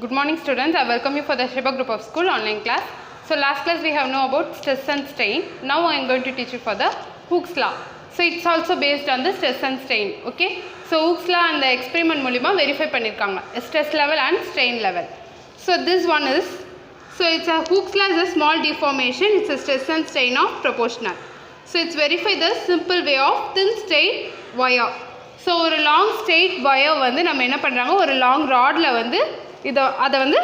Good morning students, I welcome you for the Shiba group of school online class. So last class we have known about stress and strain. Now I am going to teach you for the Hooke's law. So it's also based on the stress and strain. Okay. So Hooke's law and the experiment மூலமா verify பண்ணிருக்காங்க stress level and strain level. So this one is, so it's a Hooke's law is a small deformation. It's a stress and strain of proportional. So it's verify the simple way of thin straight wire. So ஒரு long straight wire வந்து நம்ம என்ன பண்றாங்க, ஒரு long rodல வந்து அதை வந்து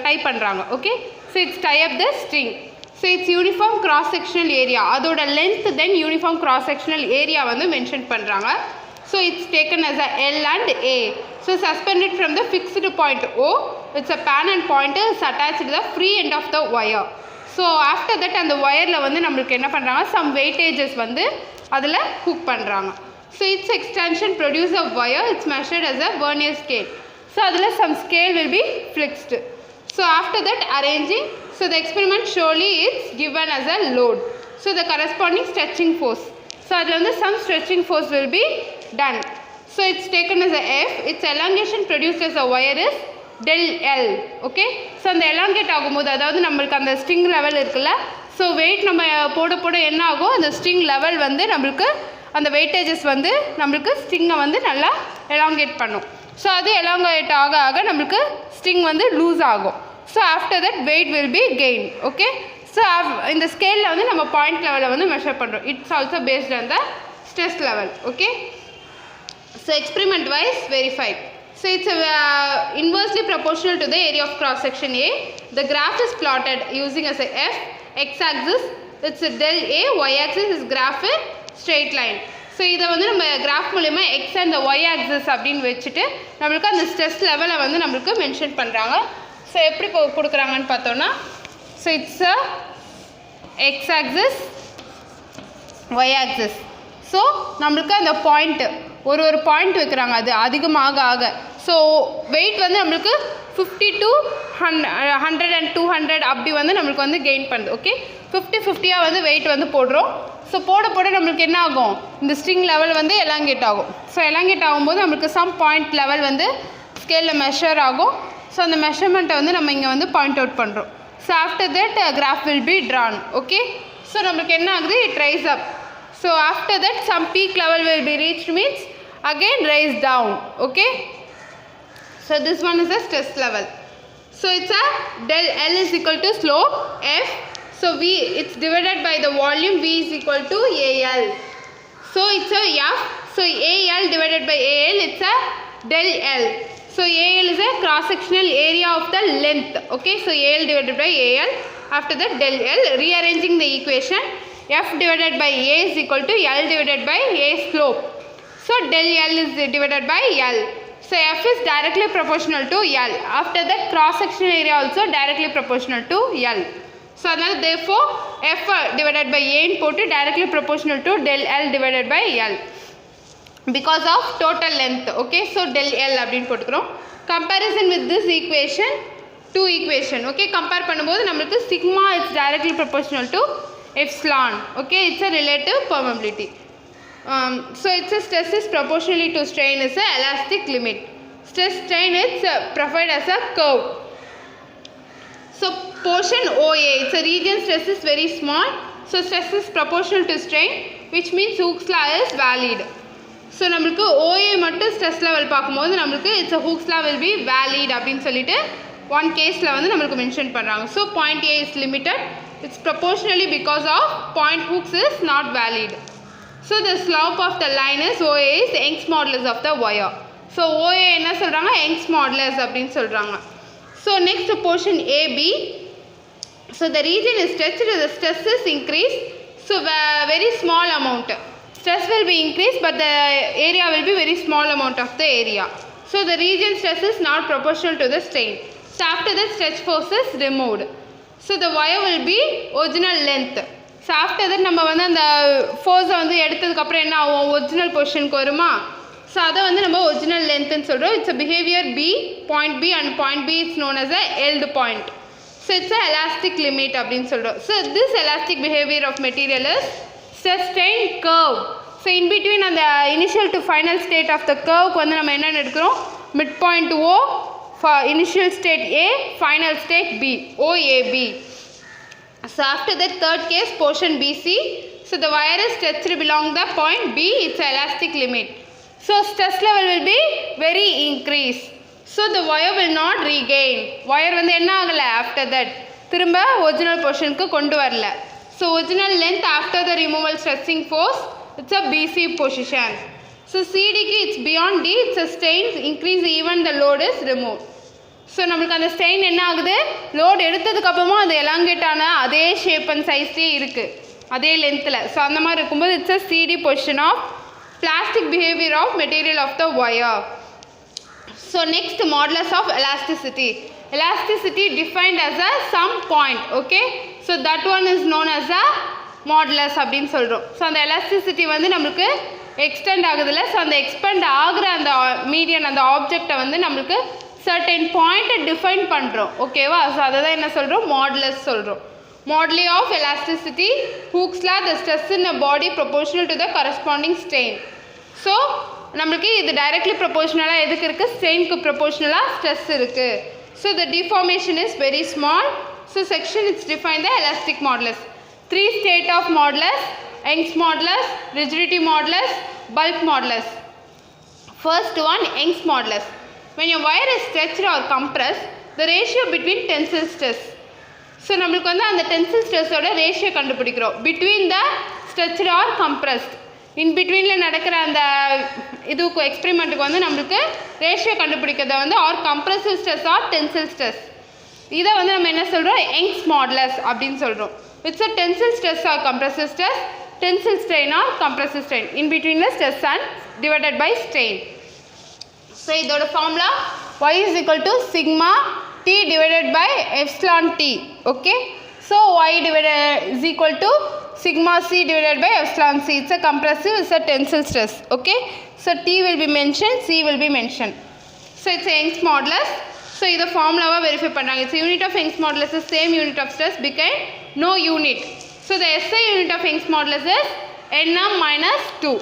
type பண்ணுறாங்க. Okay, so it's tie up the string. So it's uniform cross sectional area, அதோட length then uniform cross sectional area வந்து மென்ஷன் பண்ணுறாங்க. So it's taken as a L and A. So suspended from the fixed point O, it's a pan and point is attached the free end of the wire. So after that அந்த ஒயரில் வந்து நம்மளுக்கு என்ன பண்ணுறாங்க, some weightages வந்து அதில் hook பண்ணுறாங்க. So it's extension produce a wire, it's measured as a vernier scale. So adula some scale will be fixed. So after that arranging, so the experiment surely it's given as a load. So the corresponding stretching force. So adula some stretching force will be done. So it's taken as a F. Its elongation produced as a wire is del L. Okay. So அந்த elongate ஆகும்போது, அதாவது நம்மளுக்கு அந்த string level இருக்குல்ல, so weight நம்ம போட என்ன ஆகும், அந்த string level வந்து நம்மளுக்கு அந்த weightages வந்து நம்மளுக்கு string-ஐ வந்து நல்லா elongate பண்ணும். ஸோ அது elongate ஆக நம்மளுக்கு ஸ்ட்ரிங் வந்து லூஸ் ஆகும். So after that weight will be gain. Okay, so இந்த ஸ்கேலில் வந்து நம்ம பாயிண்ட் லெவலில் வந்து மெஷர் பண்ணுறோம். It's also based on the stress level. Okay, so experiment wise verified. So it's inversely proportional to the area of cross section A. The graph is plotted using as a F. X-axis it's a del A, Y-axis is graph in straight line. So இதை வந்து நம்ம graph மூலமா X and Y axis அப்படின்னு வச்சுட்டு நம்மளுக்கு அந்த stress லெவலை வந்து நம்மளுக்கு மென்ஷன் பண்ணுறாங்க. ஸோ எப்படி கொடுக்குறாங்கன்னு பார்த்தோன்னா, so it's a X axis, Y axis. So நம்மளுக்கு அந்த பாயிண்ட்டு ஒரு பாயிண்ட் வைக்கிறாங்க, அது அதிகமாக ஆக. ஸோ வெயிட் வந்து நம்மளுக்கு 50 to 100 and 200 அப்படி வந்து நம்மளுக்கு வந்து கெயின் பண்ணுது. ஓகே, 50-50 வந்து வெயிட் வந்து போடுறோம். ஸோ போட நம்மளுக்கு என்ன ஆகும், இந்த ஸ்ட்ரிங் லெவல் வந்து எலாங்கேட் ஆகும். ஸோ எலாங்கேட் ஆகும்போது நம்மளுக்கு சம் பாயிண்ட் லெவல் வந்து ஸ்கேலில் மெஷர் ஆகும். ஸோ அந்த மெஷர்மெண்ட்டை வந்து நம்ம இங்கே வந்து பாயிண்ட் அவுட் பண்ணுறோம். So after that graph will be drawn. Okay, so நம்மளுக்கு என்ன ஆகுது, it rise up. So after that some peak level will be reached, means again rise down. Okay, so this one is a stress level. So it's a del L is equal to slope F. So V, it's divided by the volume, V is equal to AL. So it's a F. So AL divided by AL, it's a del L. So AL is a cross-sectional area of the length. Okay, so AL divided by AL. After that del L, rearranging the equation, F divided by A is equal to L divided by A slope. So del L is divided by L. So F is directly proportional to L. After that cross-sectional area also directly proportional to L. So அதனால therefore F divided by A போட்டு directly proportional to del L divided by L because of total length. Okay, so del L அப்படின்னு போட்டுக்கிறோம். Comparison with this equation, two equation. Okay, compare பண்ணும்போது நம்மளுக்கு sigma is directly proportional to epsilon. Okay, it's a relative permeability. So it's a stress is proportionally to strain is a elastic limit. Stress strain is provided as a curve. So portion OA, it's a region stress is very small. So stress is proportional to strain, which means Hooke's law is valid. So நம்மளுக்கு OA மட்டும் stress level பார்க்கும்போது நம்மளுக்கு it's a Hooke's law will be valid அப்படின்னு சொல்லிட்டு one caseல வந்து நம்மளுக்கு mention பண்ணுறாங்க. So point A is limited. It's proportionally because of point Hooke's is not valid. So the slope of the line is OA is Young's modulus of the wire. So OA என்ன சொல்கிறாங்க, Young's modulus அப்படின்னு சொல்கிறாங்க. So next portion AB, so the region is stretched, the stress is increased, so very small amount. Stress will be increased but the area will be very small amount of the area. So the region stress is not proportional to the strain. So after that stretch force is removed. So the wire will be original length. So after that நம்ம வந்து அந்த ஃபோர்ஸை வந்து எடுத்ததுக்கப்புறம் என்ன ஆகும், original பொசிஷனுக்கு வருமா. ஸோ அதை வந்து நம்ம ஒரிஜினல் லென்த்துன்னு சொல்கிறோம். It's a behaviour B, point B and point B it's known as a held point. So it's a elastic limit அப்படின்னு சொல்கிறோம். So this elastic behavior of material is stress strain curve. So in between அந்த initial to final state of the curve வந்து நம்ம என்ன எடுக்கிறோம், mid point O, for initial state A, final state B, OAB. So after that third case, portion BC. So the wire is stretched along the point B, its elastic limit. So stress level will be very increased. So the wire will not regain. Wire வந்து என்ன ஆகல after that திரும்ப original position க்கு கொண்டு வரல. So original length after the removal stressing force, it's a BC position. So CD க்கு it's beyond D, it's a strain increase even the load is removed. So நமக்கு அந்த strain என்ன ஆகுது, load எடுத்ததுக்கு அப்புறமா அது elongate ஆன அதே shape and size லே இருக்கு, அதே lengthல. So அந்த மாதிரி இருக்கும்போது it's a CD position of plastic behavior of material of the wire. So next, modulus of elasticity. Elasticity defined as a some point, okay? So that one is known as a modulus அப்படினு சொல்றோம். So அந்த elasticity வந்து நமக்கு extend ஆகுதுல, so அந்த expand ஆகுற அந்த median அந்த object வந்து நமக்கு certain point define பண்றோம், ஓகேவா? So அததான் என்ன சொல்றோம், modulus சொல்றோம். Moduli of elasticity, Hooke's law, the stress in a body proportional to the corresponding strain. So நமக்கு இது directly proportional எதுக்கு இருக்கு, strain க்கு proportional stress இருக்கு. So the deformation is very small. So section it's defined the elastic modulus. Three state of modulus: Young's modulus, rigidity modulus, bulk modulus. First one, Young's modulus. When your wire is stretched or compressed, the ratio between tensile stress. So நம்மளுக்கு வந்து அந்த tensile stress ஓட ratio கண்டுபிடிக்கிறோம் between the stretched or compressed. In betweenல நடக்கிற அந்த இதுக்கு எக்ஸ்பெரிமெண்ட்டுக்கு வந்து நமக்கு ரேஷியோ கண்டுபிடிக்கிறத வந்து or compressive stress or tensile stress, இதை வந்து நம்ம என்ன சொல்கிறோம், யங்ஸ் மாடுலஸ் அப்படின்னு சொல்கிறோம். It's a tensile stress or compressive stress, tensile strain or compressive strain, in பிட்வீனில் stress and divided by strain. So இதோட formula y is equal to sigma t divided by epsilon t, okay? So y divided is equal to sigma c divided by epsilon c. It's a compressive, it's a tensile stress, okay? So t will be mentioned, c will be mentioned. So it's a Young's modulus. So this formula verify pannanga. It's a unit of Young's modulus is same unit of stress became no unit. So the SI unit of Young's modulus is nm minus 2.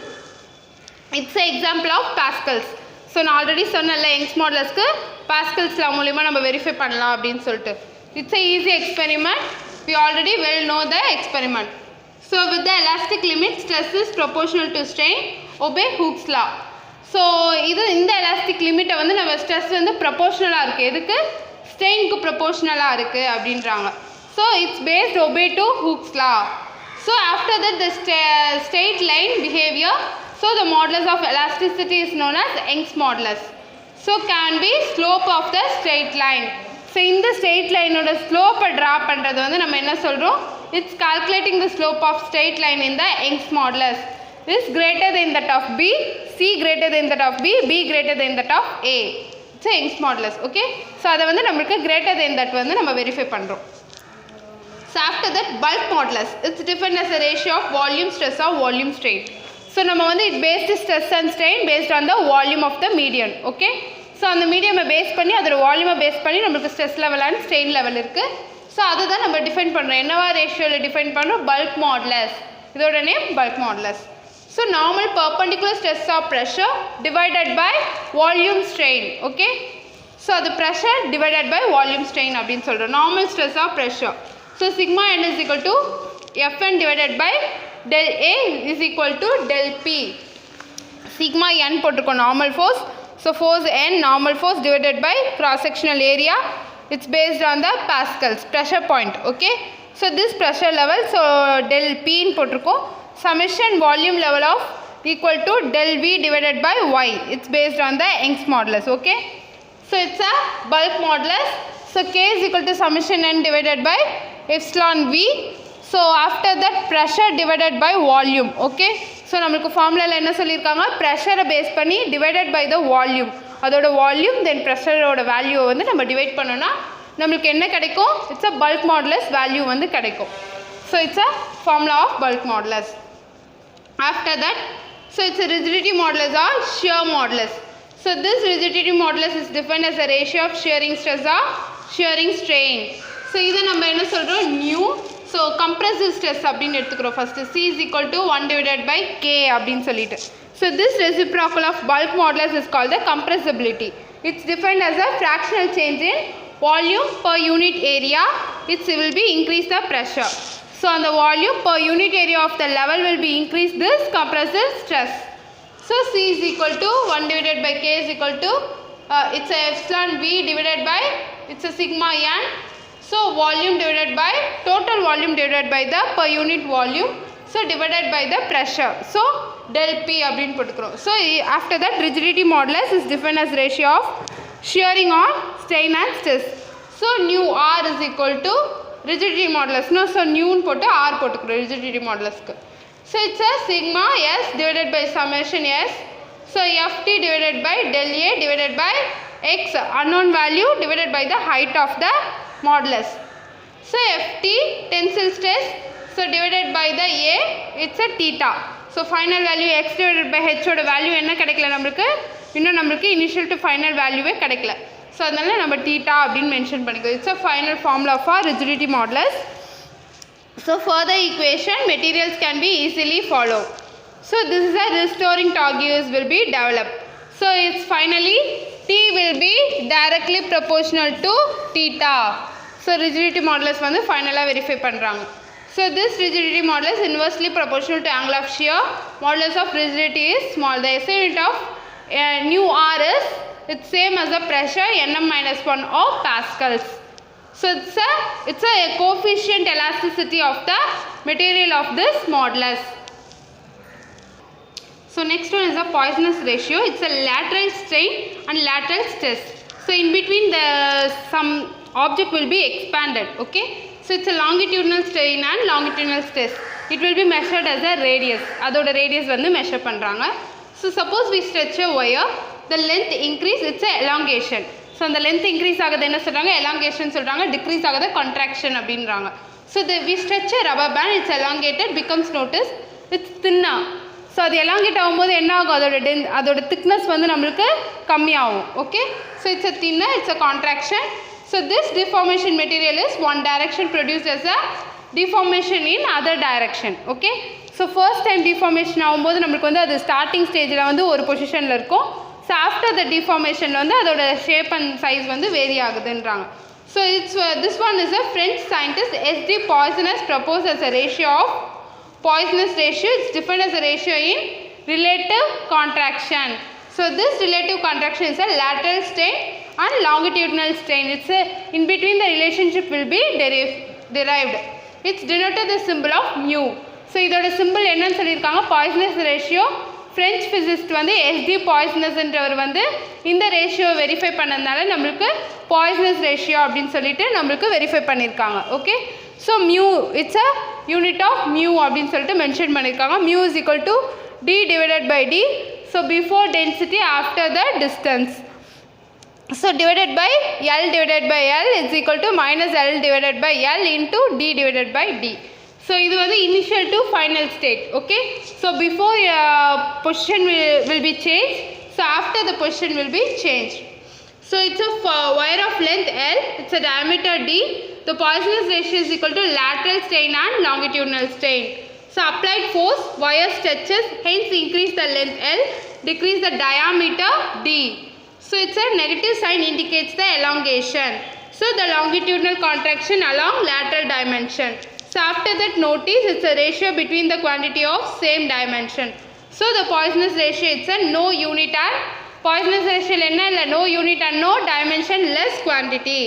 It's an example of Pascals. So நான் already சொன்னேன்ல Young's modulus-க்கு Pascals law மூலமா நம்ம verify பண்ணலாம் அப்படினு சொல்லிட்டு. It's a easy experiment. We already well know the experiment. So with the elastic limit, stress is proportional to strain, obey Hooke's law. So இந்த elastic limit வந்து நம்ம stress வந்து proportional இருக்கு, எதுக்கு, strain க்கு proportional இருக்கு அப்படின்றாங்க. So it's based obey to Hooke's law. So after that the straight line behavior, so the modulus of elasticity is known as Young's modulus. So can be slope of the straight line. So இந்த straight line ஓட slope draw பண்றது வந்து நம்ம என்ன சொல்றோம், it's calculating the slope of straight line in the Young's modulus is greater than that of B, C greater than that of B, B greater than that of A. It's a Young's modulus, okay? So அதை வந்து நமக்கு greater than that வந்து நம்ம verify பண்றோம். So after that bulk modulus, it's defined as a ratio of volume stress or volume strain. So நம்ம வந்து it based stress and strain based on the volume of the medium, okay? So அந்த medium base பண்ணி அதோட வால்யூமை base பண்ணி நமக்கு stress level and strain level இருக்குது. So அதை தான் நம்ம டிஃபைன் பண்ணுறோம். என்னவா ரேஷியோவில் டிஃபைன் பண்ணுறோம், பல்க் மாடுலஸ். இதோட name bulk modulus. So normal perpendicular stress of pressure divided by volume strain, okay? So அது pressure divided by volume strain அப்படின்னு சொல்கிறோம். Normal stress of pressure. So sigma n is equal to Fn divided by del A is equal to del P. Sigma n போட்டிருக்கோம் normal force. So force N, normal force divided by cross sectional area, it's based on the Pascals, pressure point, okay? So this pressure level, so del P in போட்டிருக்கோம். Summation volume level of equal to del V divided by Y, it's based on the Young's modulus, okay? So it's a bulk modulus. So K is equal to summation N divided by epsilon V. So after that pressure divided by volume, okay? So நமக்கு ஃபார்முலாவில் என்ன சொல்லியிருக்காங்க, ப்ரெஷரை base பண்ணி divided by the volume, அதோட volume then ப்ரெஷரோட வேல்யூவை வந்து நம்ம டிவைட் பண்ணோன்னா நம்மளுக்கு என்ன கிடைக்கும், it's a bulk modulus value வந்து கிடைக்கும். So it's a formula of bulk modulus. After that, so it's a rigidity modulus or shear modulus. So this rigidity modulus is defined as a ratio of shearing stress or shearing strain. ஸோ இதை நம்ம என்ன சொல்கிறோம், new. So compressive stress அப்படின்னு எடுத்துக்கிறோம் first. C is equal to 1 divided by K அப்படின்னு சொல்லிட்டு. So this reciprocal of bulk modulus is called the compressibility. It's defined as a fractional change in volume per unit area. It will be increase the pressure. So on the volume per unit area of the level will be increased this compressive stress. So C is equal to 1 divided by K is equal to it's a epsilon V divided by it's a sigma n. So volume divided by total volume divided by the per unit volume. So divided by the pressure. So del P abdin potukrom. So after that rigidity modulus is defined as ratio of shearing on strain and stress. So nu R is equal to rigidity modulus. No, so nu potu R potukrom rigidity modulus. So it's a sigma S divided by summation S. So Ft divided by del A divided by X unknown value divided by the height of the modulus. So Ft tensile stress. So divided by the A, it's a theta. So final value X divided by H oda value enna kedaikala namakku inno namakku initial to final value e kedaikala. So adnala நம்ம theta அப்படினு mention பண்ணிக்கோ. It's a final formula for rigidity modulus. So further equation materials can be easily followed. So this is a restoring torque gears will be developed. So it's finally T will be directly proportional to theta. So rigidity modulus வந்து finally verify பண்றாங்க. So this rigidity modulus is inversely proportional to angle of shear. Modulus of rigidity is small. The SI unit of nu R is it's same as the pressure Nm minus 1 of pascals. So it's a coefficient elasticity of the material of this modulus. So next one is the Poisson's ratio. It's a lateral strain and lateral stress. So in between the some object will be expanded. Okay. So it's a longitudinal strain and longitudinal stress. It will be measured as a radius. Adoda radius vandu measure பண்றாங்க. So suppose we stretch a wire, the length increase, it's a elongation. So the length increase ஆகுது என்ன சொல்றாங்க elongation சொல்றாங்க, decrease ஆகுது contraction அப்படின்றாங்க. So we stretch a rubber band, it's elongated, becomes notice it's thinner. So அது elongate ஆகும்போது என்ன ஆகும் அதோட thickness வந்து நமக்கு கம்மி ஆகும். Okay, so it's a thinner, it's a contraction. So this deformation material is one direction produced as a deformation in other direction. Okay, so first time deformation ஆகும்போது நமக்கு வந்து அது starting stageல வந்து ஒரு பொசிஷன்ல இருக்கும். So after the deformation வந்து அதோட shape and size வந்து vary ஆகுதுன்றாங்க. So it's this one is a French scientist S.D. Poisson's proposed as a ratio of Poisson's ratio. It's defined as a ratio in relative contraction. So this relative contraction is a lateral strain and longitudinal strain. It's in between the relationship will be derived. It's denoted the symbol of mu. So idoda symbol என்னன்னு சொல்லிருக்காங்க Poisson's ratio. French physicist வந்து S.D. Poisson's என்றவர் வந்து இந்த ratio verify பண்ணதுனால நமக்கு Poisson's ratio அப்படினு சொல்லிட்டு நமக்கு வெரிஃபை பண்ணிருக்காங்க. Okay, so mu it's a unit of mu அப்படினு சொல்லிட்டு மென்ஷன் பண்ணிருக்காங்க. Mu is equal to d divided by d. So before density, after the distance. So divided by L divided by L is equal to minus L divided by L into d divided by d. So இது வந்து initial to final state. Okay, so before position will be changed, so after the position will be changed. So it's a wire of length L, it's a diameter d. The Poisson's ratio is equal to lateral strain and longitudinal strain. So applied force, wire stretches, hence increase the length L, decrease the diameter d. So it's a negative sign indicates the elongation. So the longitudinal contraction along lateral dimension. So after that notice it's a ratio between the quantity of same dimension. So the Poisson's ratio it's a no unit and Poisson's ratio enna illa no unit and no dimension less quantity.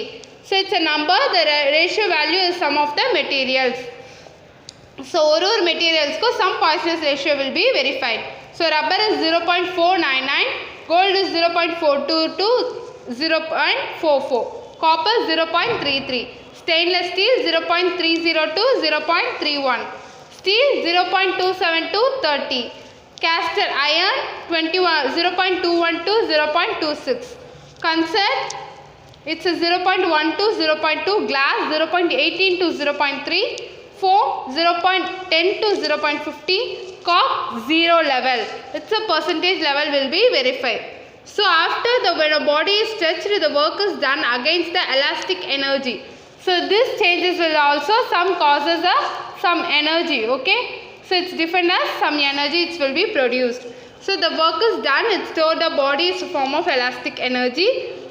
So it's a number, the ratio value is sum of the materials. So ஒரு materials ko some Poisson's ratio will be verified. So rubber is 0.499, gold is 0.42 to 0.44, copper 0.33, stainless steel 0.30 to 0.31, steel 0.27 to 30, caster iron 0.21 to 0.26, concert it's a 0.1 to 0.2, glass 0.18 to 0.3, foam 0.10 to 0.50, cork 0 level. It's a percentage level will be verified. So after when a body is stretched, the work is done against the elastic energy. So this changes will also some causes some energy. Okay, so it's different as some energy it will be produced. So the work is done, it's stored the body is a form of elastic energy.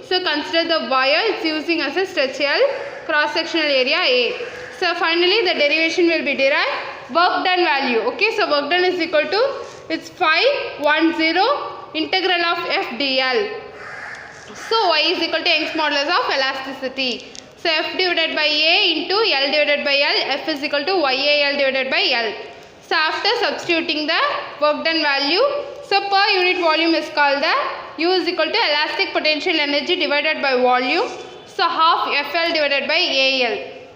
So consider the wire, it's using as a stretchable cross-sectional area A. So finally the derivation will be derived, work done value. Okay, so work done is equal to, it's 510 integral of F dl. So y is equal to Young's modulus of elasticity. So F divided by A into L divided by L, F is equal to YAL divided by L. So after substituting the work done value, so per unit volume is called the U is equal to elastic potential energy divided by volume. So half FL divided by AL.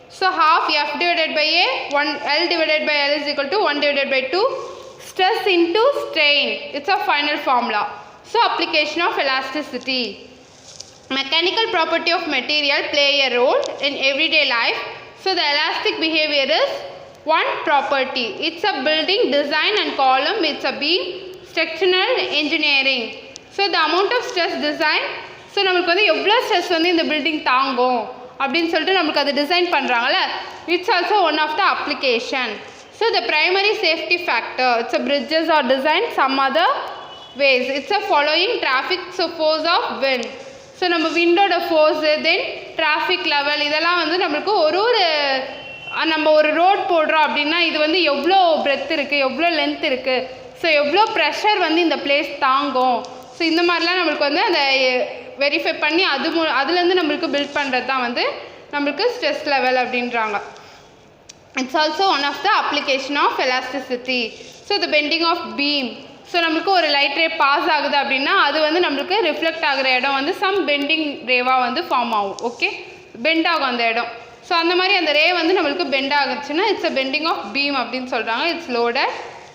So half F divided by A, 1 L divided by L is equal to 1 divided by 2. Stress into strain. It's a final formula. So application of elasticity. Mechanical property of material play a role in everyday life. So the elastic behavior is one property. It's a building design and column. It's a beam structural engineering. So the amount of stress design. So நமக்கு வந்து எவ்வளவு stress வந்து இந்த building தாங்கும் அப்படினு சொல்லிட்டு நமக்கு அது design பண்றாங்கல. It's also one of the application. So the primary safety factor, it's a bridges or design some other ways. It's a following traffic so force of wind. So நம்ம விண்டோட force, தென் traffic level, இதெல்லாம் வந்து நமக்கு நம்ம ஒரு road போடுறோம் அப்படின்னா இது வந்து எவ்வளோ பிரெத் இருக்குது, எவ்வளோ லென்த் இருக்குது, ஸோ எவ்வளோ ப்ரெஷர் வந்து இந்த பிளேஸ் தாங்கும், ஸோ இந்த மாதிரிலாம் நம்மளுக்கு வந்து அந்த வெரிஃபை பண்ணி அதுலேருந்து நம்மளுக்கு பில்ட் பண்ணுறது தான் வந்து நம்மளுக்கு ஸ்ட்ரெஸ் லெவல் அப்படின்றாங்க. It's also one of the application of elasticity. So the bending of beam. So நம்மளுக்கு ஒரு லைட் ரே பாஸ் ஆகுது அப்படின்னா அது வந்து நம்மளுக்கு ரிஃப்ளெக்ட் ஆகிற இடம் வந்து சம் பெண்டிங் ரேவாக வந்து ஃபார்ம் ஆகும். ஓகே, பெண்ட் ஆகும் அந்த இடம். ஸோ அந்த மாதிரி அந்த ரே வந்து நம்மளுக்கு பெண்ட் ஆகுச்சுன்னா it's a bending of beam அப்படின்னு சொல்கிறாங்க. It's loaded.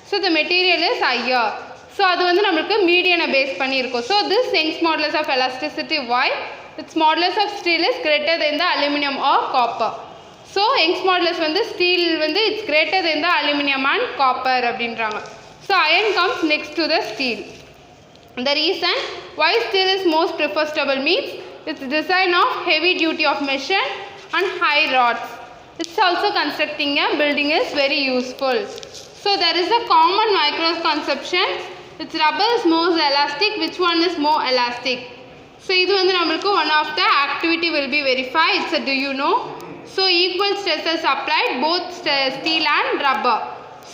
So the material is higher. So அது வந்து நம்மளுக்கு மீடியனை பேஸ் பண்ணியிருக்கும். So this Young's modulus of elasticity why its modulus of steel is greater than the aluminum or copper. So Young's modulus வந்து steel வந்து it's greater than the aluminum and copper அப்படின்றாங்க. So iron comes next to the steel. The reason why steel is most preferable means its design of heavy duty of machine and high rods. It's also constructing a building is very useful. So there is a common misconception. Its rubber is more elastic. Which one is more elastic? So idu vandu namakku one of the activity will be verified. It's a do you know? So equal stresses applied both steel and rubber.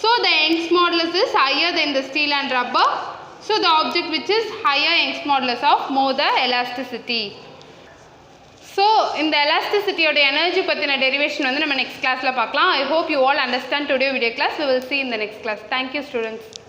So the Young's modulus is higher than the steel and rubber. So the object which is higher Young's modulus of more the elasticity. So in the elasticity oda energy pathina derivation வந்து நம்ம next class la paakalam. I hope you all understand today video class. We will see in the next class. Thank you students.